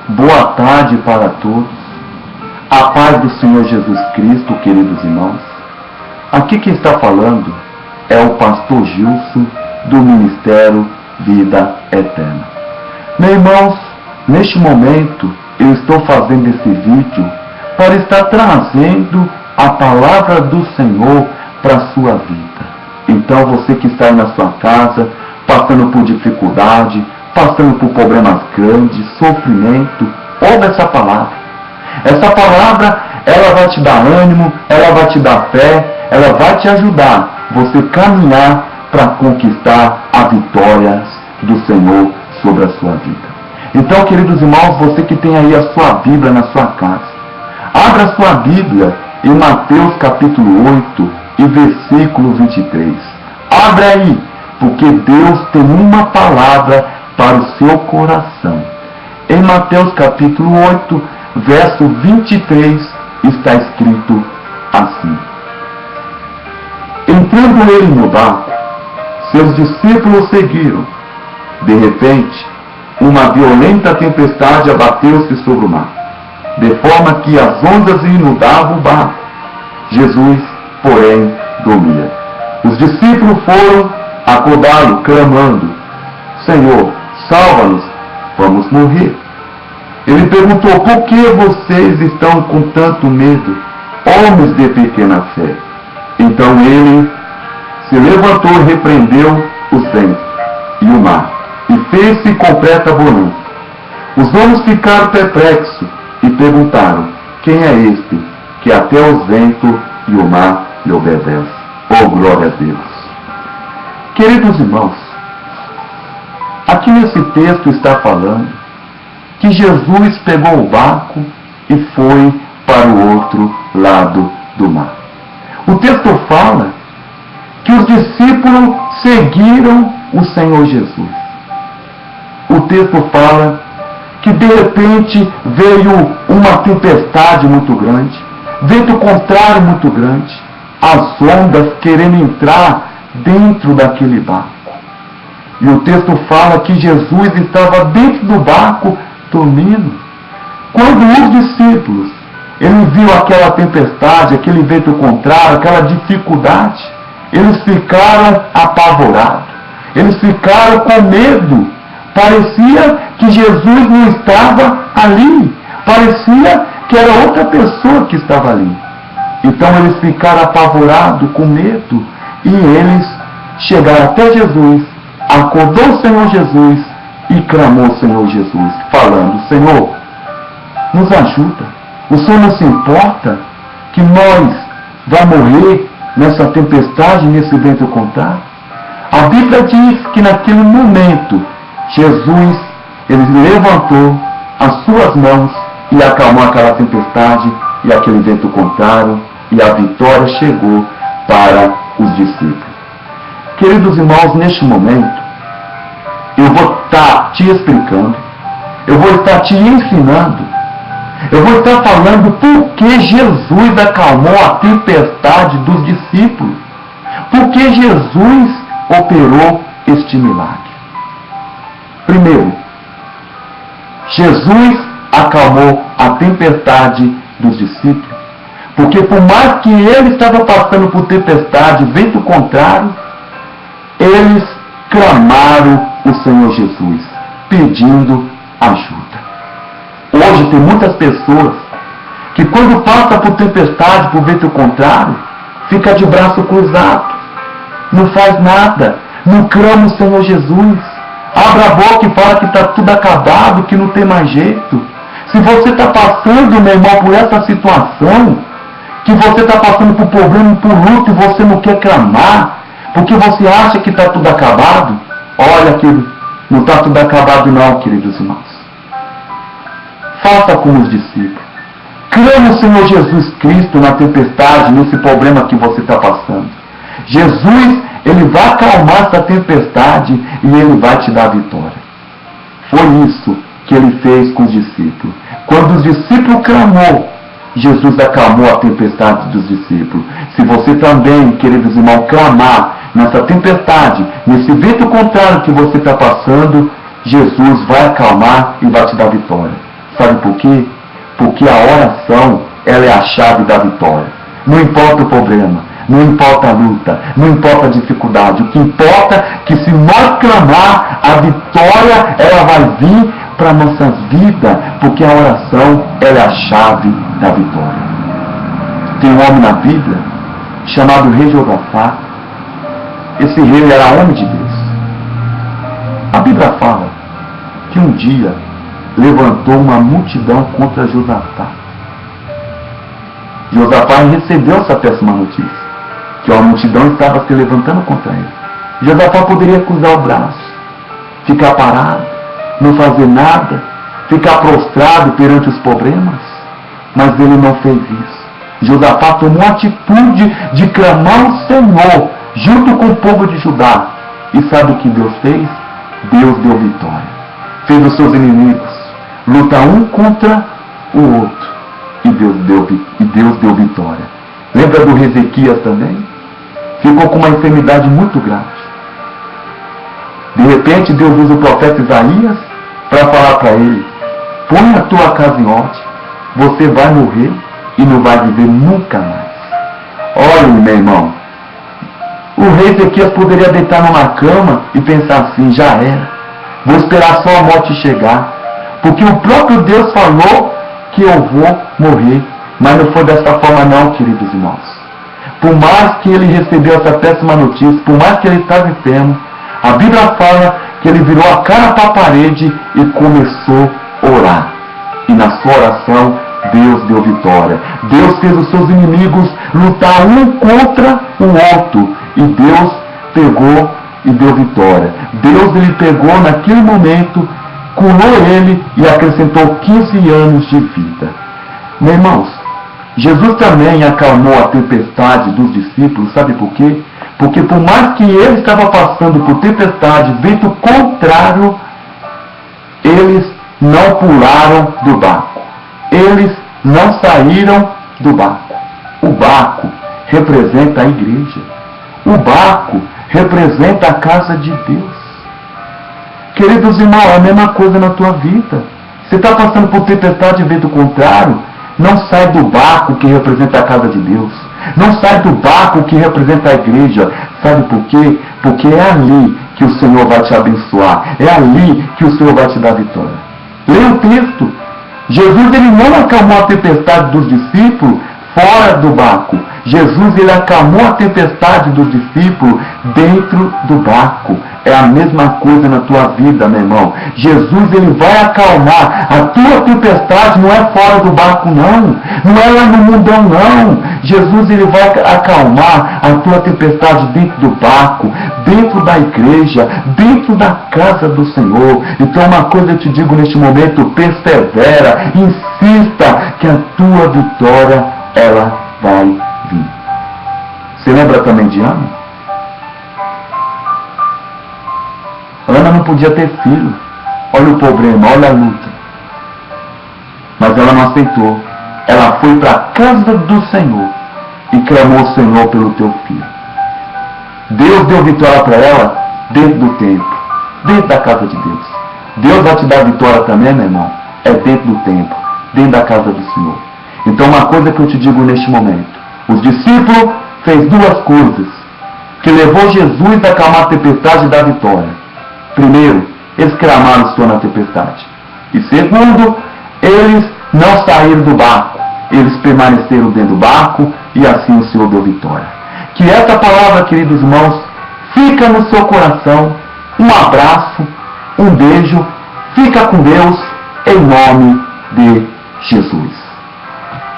Boa tarde para todos. A paz do Senhor Jesus Cristo, queridos irmãos. Aqui quem está falando é o pastor Gilson, do Ministério Vida Eterna. Meus irmãos, neste momento eu estou fazendo esse vídeo para estar trazendo a palavra do Senhor para a sua vida. Então você que está aí na sua casa, passando por dificuldade, passando por problemas grandes, sofrimento, ouve essa palavra. Essa palavra, ela vai te dar ânimo, ela vai te dar fé, ela vai te ajudar você caminhar para conquistar a vitória do Senhor sobre a sua vida. Então, queridos irmãos, você que tem aí a sua Bíblia na sua casa, abra a sua Bíblia em Mateus capítulo 8 e versículo 23. Abre aí, porque Deus tem uma palavra para o seu coração. Em Mateus capítulo 8, verso 23, está escrito assim: Entrando ele no barco, seus discípulos seguiram. De repente, uma violenta tempestade abateu-se sobre o mar, de forma que as ondas inundavam o barco. Jesus, porém, dormia. Os discípulos foram acordá-lo, clamando: Senhor, salva-nos, vamos morrer. Ele perguntou: por que vocês estão com tanto medo, homens de pequena fé? Então ele se levantou e repreendeu os ventos e o mar, e fez-se completa bonança. Os homens ficaram perplexos e perguntaram: quem é este, que até os ventos e o mar lhe obedecem? Oh, glória a Deus! Queridos irmãos, aqui nesse texto está falando que Jesus pegou o barco e foi para o outro lado do mar. O texto fala que os discípulos seguiram o Senhor Jesus. O texto fala que de repente veio uma tempestade muito grande, vento contrário muito grande, as ondas querendo entrar dentro daquele barco. E o texto fala que Jesus estava dentro do barco dormindo. Quando os discípulos, eles viram aquela tempestade, aquele vento contrário, aquela dificuldade, eles ficaram apavorados, eles ficaram com medo. Parecia que Jesus não estava ali, parecia que era outra pessoa que estava ali. Então eles ficaram apavorados, com medo, e eles chegaram até Jesus, acordou o Senhor Jesus e clamou o Senhor Jesus, falando: Senhor, nos ajuda. O Senhor não se importa que nós vamos morrer nessa tempestade, nesse vento contrário? A Bíblia diz que naquele momento, Jesus, ele levantou as suas mãos e acalmou aquela tempestade e aquele vento contrário, e a vitória chegou para os discípulos. Queridos irmãos, neste momento, eu vou estar te explicando, eu vou estar te ensinando, eu vou estar falando por que Jesus acalmou a tempestade dos discípulos, por que Jesus operou este milagre. Primeiro, Jesus acalmou a tempestade dos discípulos, porque por mais que ele estava passando por tempestade, vento contrário, eles clamaram o Senhor Jesus, pedindo ajuda. Hoje tem muitas pessoas que quando passa por tempestade, por vento contrário, fica de braço cruzado, não faz nada, não clama o Senhor Jesus, abre a boca e fala que está tudo acabado, que não tem mais jeito. Se você está passando, meu irmão, por essa situação, que você está passando por problema, por luto, e você não quer clamar, porque você acha que está tudo acabado, olha que não está tudo acabado não, queridos irmãos. Faça como os discípulos. Clame o Senhor Jesus Cristo na tempestade, nesse problema que você está passando. Jesus, ele vai acalmar essa tempestade e ele vai te dar a vitória. Foi isso que ele fez com os discípulos. Quando os discípulos clamou, Jesus acalmou a tempestade dos discípulos. Se você também, queridos irmãos, clamar nessa tempestade, nesse vento contrário que você está passando, Jesus vai acalmar e vai te dar vitória. Sabe por quê? Porque a oração, ela é a chave da vitória. Não importa o problema, não importa a luta, não importa a dificuldade. O que importa é que se nós clamar, a vitória, ela vai vir para nossas vidas, porque a oração, ela é a chave da vitória. Tem um homem na Bíblia, chamado rei Josafá. Esse rei era homem de Deus. A Bíblia fala que um dia levantou uma multidão contra Josafá. Josafá recebeu essa péssima notícia, que a multidão estava se levantando contra ele. Josafá poderia cruzar o braço, ficar parado, não fazer nada, ficar prostrado perante os problemas, mas ele não fez isso. Josafá tomou a atitude de clamar ao Senhor, junto com o povo de Judá. E sabe o que Deus fez? Deus deu vitória. Fez os seus inimigos lutar um contra o outro. E Deus deu vitória. Lembra do Ezequias também? Ficou com uma enfermidade muito grave. De repente, Deus usa o profeta Isaías para falar para ele: põe a tua casa em ordem, você vai morrer e não vai viver nunca mais. Olha, meu irmão, o rei Ezequias poderia deitar numa cama e pensar assim: já era, vou esperar só a morte chegar, porque o próprio Deus falou que eu vou morrer. Mas não foi dessa forma não, queridos irmãos. Por mais que ele recebeu essa péssima notícia, por mais que ele estava enfermo, a Bíblia fala que ele virou a cara para a parede e começou a orar. E na sua oração, Deus deu vitória. Deus fez os seus inimigos lutar um contra o outro. E Deus pegou e deu vitória. Deus, ele pegou naquele momento, curou ele e acrescentou 15 anos de vida. Meus irmãos, Jesus também acalmou a tempestade dos discípulos. Sabe por quê? Porque por mais que ele estava passando por tempestade, vento contrário, eles não pularam do barco. Eles não saíram do barco. O barco representa a igreja. O barco representa a casa de Deus. Queridos irmãos, é a mesma coisa na tua vida. Você está passando por tempestade e vento contrário, não sai do barco que representa a casa de Deus. Não sai do barco que representa a igreja. Sabe por quê? Porque é ali que o Senhor vai te abençoar. É ali que o Senhor vai te dar vitória. Leia o texto. Jesus, ele não acalmou a tempestade dos discípulos fora do barco. Jesus, ele acalmou a tempestade dos discípulos dentro do barco. É a mesma coisa na tua vida, meu irmão. Jesus, ele vai acalmar a tua tempestade, não é fora do barco, não. Não é lá no mundão, não. Jesus, ele vai acalmar a tua tempestade dentro do barco, dentro da igreja, dentro da casa do Senhor. Então, uma coisa eu te digo neste momento: persevera, insista, que a tua vitória, ela vai vir. Você lembra também de Ana? Ana não podia ter filho. Olha o problema, olha a luta. Mas ela não aceitou. Ela foi para a casa do Senhor e clamou ao Senhor pelo teu filho. Deus deu vitória para ela dentro do templo, dentro da casa de Deus. Deus vai te dar vitória também, meu irmão, é dentro do templo, dentro da casa do Senhor. Então, uma coisa que eu te digo neste momento: os discípulos fez duas coisas que levou Jesus a acalmar a tempestade e dar vitória. Primeiro, eles clamaram o Senhor na tempestade. E segundo, eles não saíram do barco. Eles permaneceram dentro do barco e assim o Senhor deu vitória. Que essa palavra, queridos irmãos, fica no seu coração. Um abraço, um beijo. Fica com Deus, em nome de Jesus.